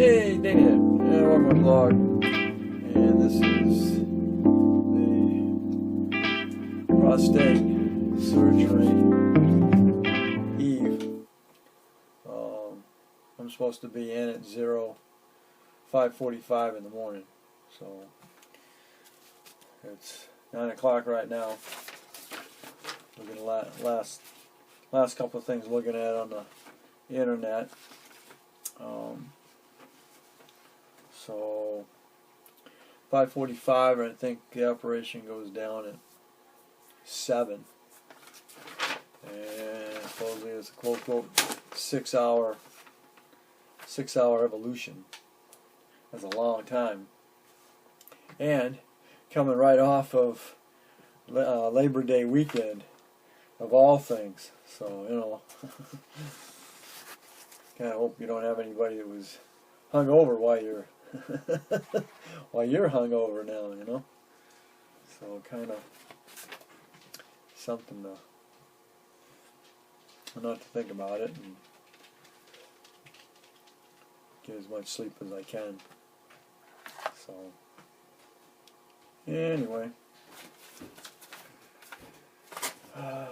Hey, Dana, welcome to the vlog, and this is the prostate surgery eve. I'm supposed to be in at 5:45 in the morning, so it's 9 o'clock right now. Looking at last couple of things looking at on the internet. So 5:45, I think the operation goes down at 7, and supposedly it's a quote 6-hour evolution. That's a long time, and coming right off of Labor Day weekend of all things. So kind of hope you don't have anybody that was hungover while you're hungover now, So kind of something to not to think about it and get as much sleep as I can. So anyway, I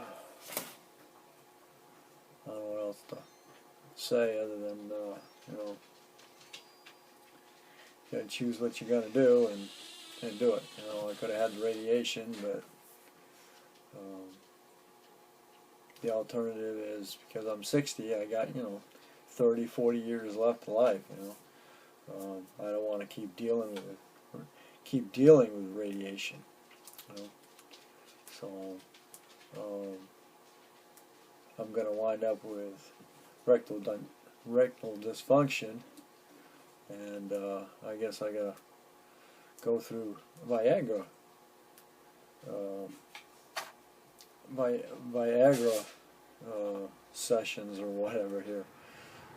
don't know what else to say other than you gotta choose what you're gonna do and do it. I could have had the radiation, but the alternative is, because I'm 60, I got 30, 40 years left of life. I don't want to keep dealing with radiation. So I'm gonna wind up with rectal dysfunction. And I guess I gotta go through Viagra sessions or whatever here.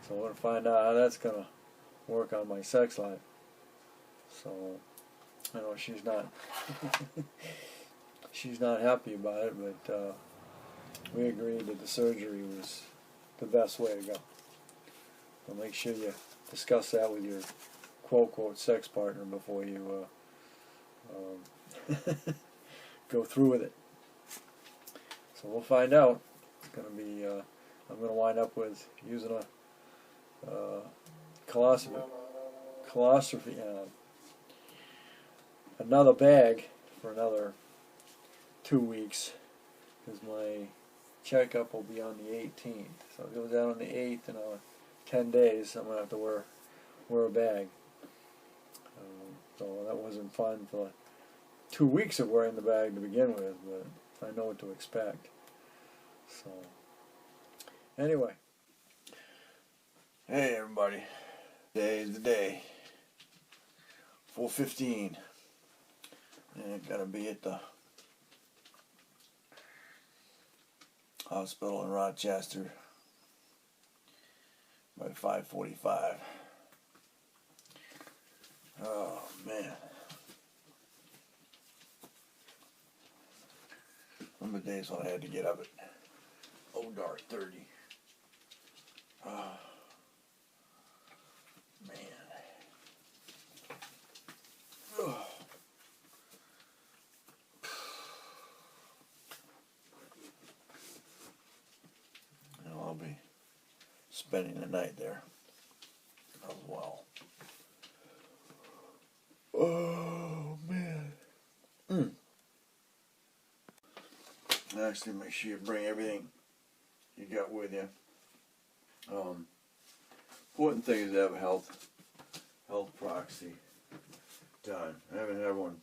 So I want to find out how that's gonna work on my sex life. So I know she's not she's not happy about it, but we agreed that the surgery was the best way to go. So make sure you discuss that with your quote sex partner before you go through with it. So we'll find out. It's going to be I'm going to wind up with using a colostrophy another bag for another 2 weeks, because my checkup will be on the 18th. So it goes out on the 8th, and 10 days I'm going to have to wear a bag. So that wasn't fun for 2 weeks of wearing the bag to begin with, but I know what to expect. So anyway, hey everybody, today is the day, 4:15, and I'm gonna be at the hospital in Rochester by 5:45. Oh man, remember the days when I had to get up at dark 30. Oh man. Oh. I'll be spending the night there as well. Oh man. Actually, make sure you bring everything you got with you. Important thing is to have a health proxy done. I haven't had one,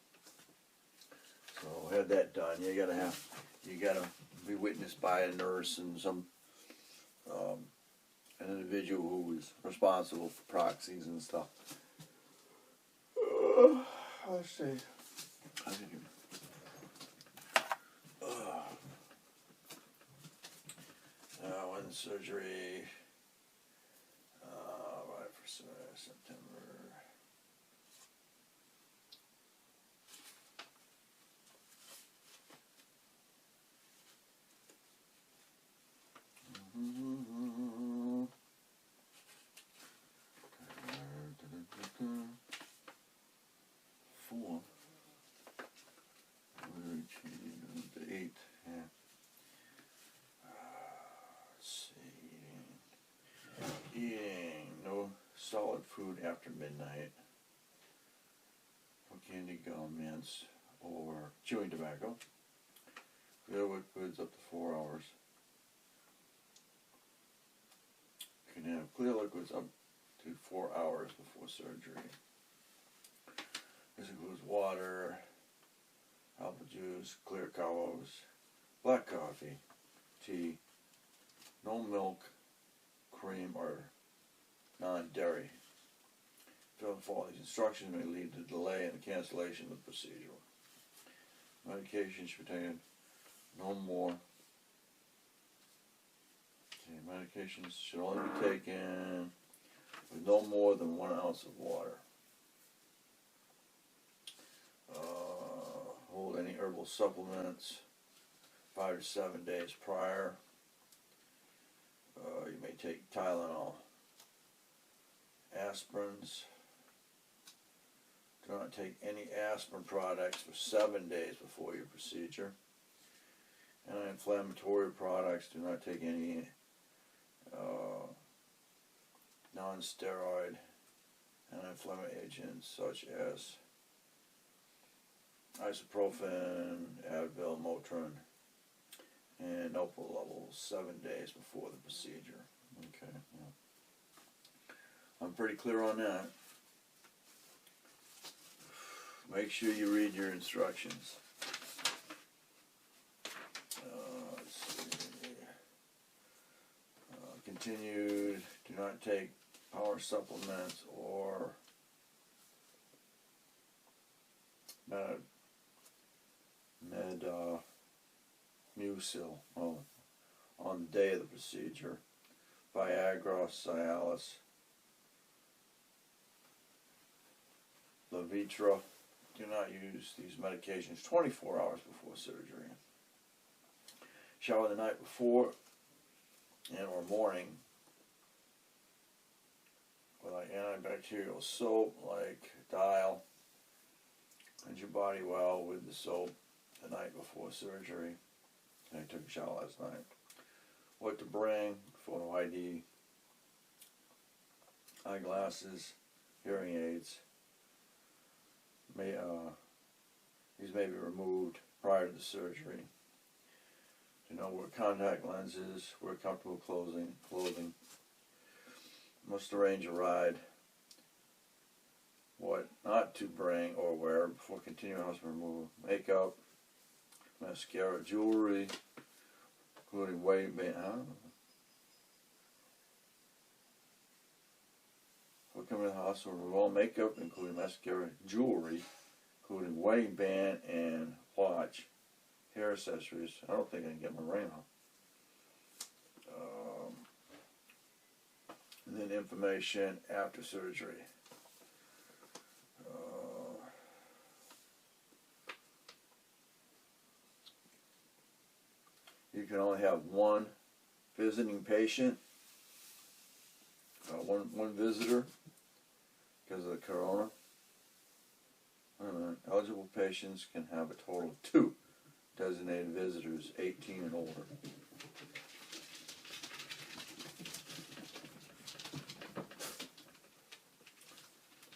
so I had that done. You gotta be witnessed by a nurse and some an individual who is responsible for proxies and stuff. Let's see. When the surgery, right for September. solid food after midnight. For candy, gum, mints, or chewing tobacco. Clear liquids up to 4 hours. You can have clear liquids up to 4 hours before surgery. This includes water, apple juice, clear colors, black coffee, tea, no milk, cream, or non-dairy. Failing to follow these instructions may lead to delay and the cancellation of the procedure. Medication should be taken no more. Medications should only be taken with no more than 1 ounce of water. Hold any herbal supplements 5 to 7 days prior. You may take Tylenol. Aspirins. Do not take any aspirin products for 7 days before your procedure. Anti-inflammatory products. Do not take any non-steroid anti-inflammatory agents such as ibuprofen, Advil, Motrin, and alcohol levels 7 days before the procedure. Okay, yeah. I'm pretty clear on that. Make sure you read your instructions. Let's see. Continued, do not take power supplements or Mucil on the day of the procedure. Viagra, Cialis, Levitra. Do not use these medications 24 hours before surgery. Shower the night before and or morning with like antibacterial soap like Dial. Cleanse your body well with the soap the night before surgery. I took a shower last night. What to bring: photo ID, eyeglasses, hearing aids. These may be removed prior to the surgery. Do not wear contact lenses. Wear comfortable clothing. Must arrange a ride. What not to bring or wear before continuing hospital removal: makeup, mascara, jewelry, including wedding band. Before coming to the hospital, remove all makeup, including mascara, jewelry, including wedding band and watch, hair accessories. I don't think I can get my ring on. And then information after surgery. You can only have one visiting patient, one visitor, because of the corona. Eligible patients can have a total of 2 designated visitors, 18 and older.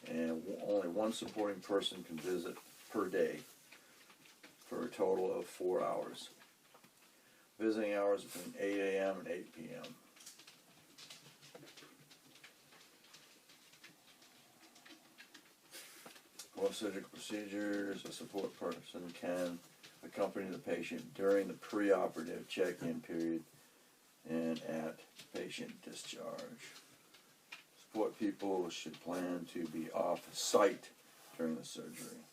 And only one supporting person can visit per day for a total of 4 hours. Visiting hours between 8 a.m. and 8 p.m. For surgical procedures, a support person can accompany the patient during the preoperative check-in period and at patient discharge. Support people should plan to be off-site during the surgery.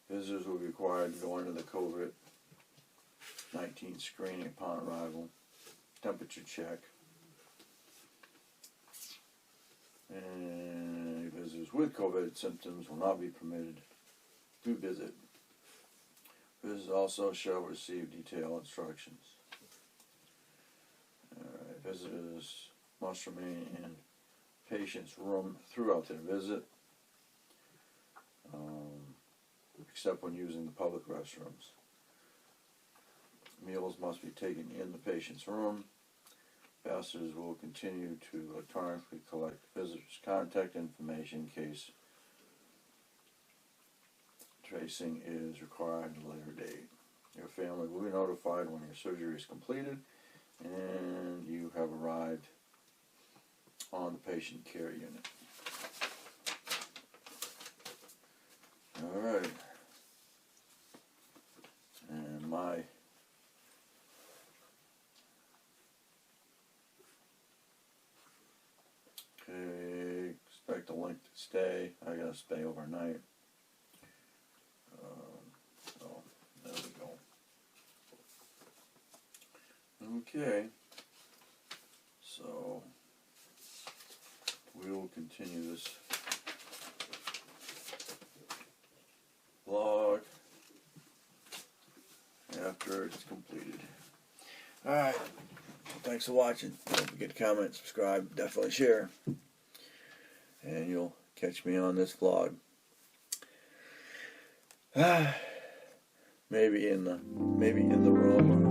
Visitors will be required to go into the COVID-19 screening upon arrival, temperature check, and visitors with COVID symptoms will not be permitted to visit. Visitors also shall receive detailed instructions. Visitors must remain in patient's room throughout their visit. except when using the public restrooms. Meals must be taken in the patient's room. Ambassadors will continue to electronically collect visitors' contact information in case tracing is required at a later date. Your family will be notified when your surgery is completed and you have arrived on the patient care unit. Alright. And my expect a length to stay. I gotta stay overnight. So there we go. Okay. So we will continue this vlog after it's completed. Alright. Thanks for watching. Don't forget to comment, subscribe, definitely share. And you'll catch me on this vlog. Maybe in the room.